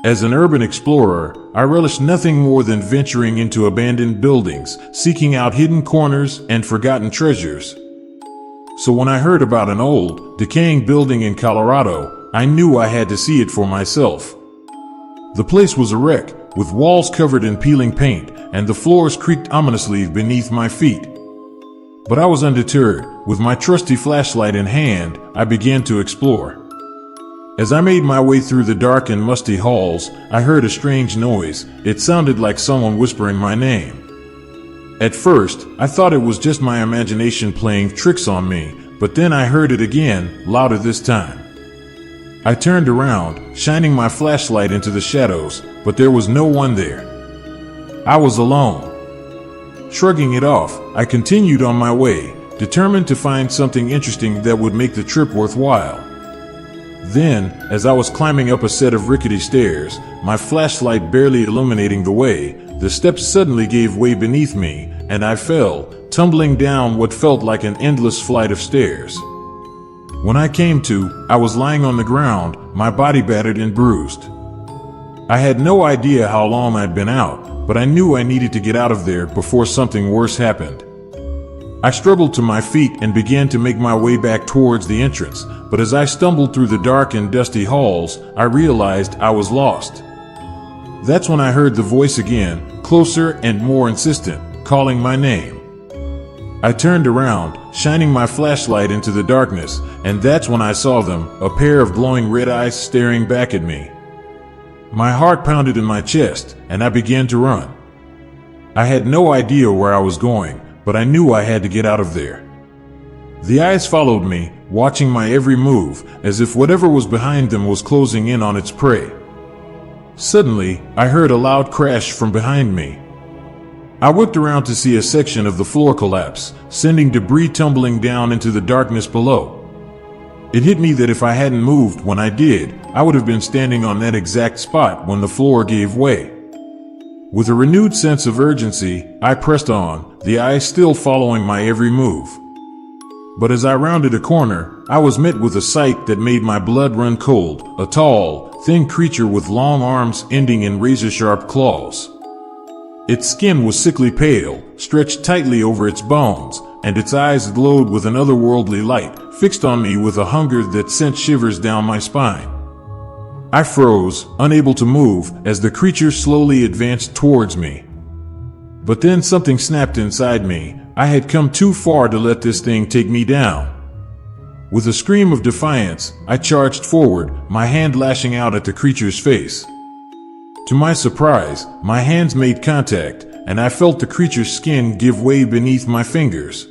As an urban explorer, I relish nothing more than venturing into abandoned buildings, seeking out hidden corners and forgotten treasures. So when I heard about an old, decaying building in Colorado, I knew I had to see it for myself. The place was a wreck, with walls covered in peeling paint, and the floors creaked ominously beneath my feet. But I was undeterred. With my trusty flashlight in hand, I began to explore. As I made my way through the dark and musty halls, I heard a strange noise. It sounded like someone whispering my name. At first, I thought it was just my imagination playing tricks on me, but then I heard it again, louder this time. I turned around, shining my flashlight into the shadows, but there was no one there. I was alone. Shrugging it off, I continued on my way, determined to find something interesting that would make the trip worthwhile. Then, as I was climbing up a set of rickety stairs, my flashlight barely illuminating the way, the steps suddenly gave way beneath me, and I fell, tumbling down what felt like an endless flight of stairs. When I came to, I was lying on the ground, my body battered and bruised. I had no idea how long I'd been out, but I knew I needed to get out of there before something worse happened. I struggled to my feet and began to make my way back towards the entrance, but as I stumbled through the dark and dusty halls, I realized I was lost. That's when I heard the voice again, closer and more insistent, calling my name. I turned around, shining my flashlight into the darkness, and that's when I saw them, a pair of glowing red eyes staring back at me. My heart pounded in my chest, and I began to run. I had no idea where I was going, but I knew I had to get out of there. The eyes followed me, watching my every move, as if whatever was behind them was closing in on its prey. Suddenly, I heard a loud crash from behind me. I whipped around to see a section of the floor collapse, sending debris tumbling down into the darkness below. It hit me that if I hadn't moved when I did, I would have been standing on that exact spot when the floor gave way. With a renewed sense of urgency, I pressed on, the eyes still following my every move. But as I rounded a corner, I was met with a sight that made my blood run cold, a tall, thin creature with long arms ending in razor-sharp claws. Its skin was sickly pale, stretched tightly over its bones, and its eyes glowed with an otherworldly light, fixed on me with a hunger that sent shivers down my spine. I froze, unable to move, as the creature slowly advanced towards me. But then something snapped inside me. I had come too far to let this thing take me down. With a scream of defiance, I charged forward, my hand lashing out at the creature's face. To my surprise, my hands made contact, and I felt the creature's skin give way beneath my fingers.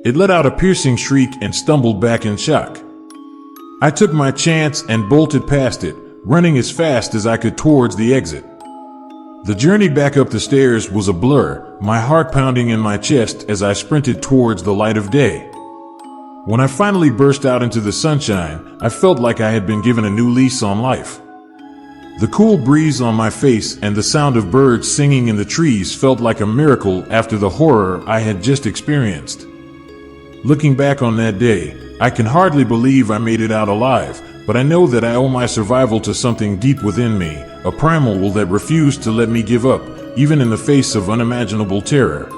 It let out a piercing shriek and stumbled back in shock. I took my chance and bolted past it, running as fast as I could towards the exit. The journey back up the stairs was a blur, my heart pounding in my chest as I sprinted towards the light of day. When I finally burst out into the sunshine, I felt like I had been given a new lease on life. The cool breeze on my face and the sound of birds singing in the trees felt like a miracle after the horror I had just experienced. Looking back on that day, I can hardly believe I made it out alive, but I know that I owe my survival to something deep within me, a primal will that refused to let me give up, even in the face of unimaginable terror.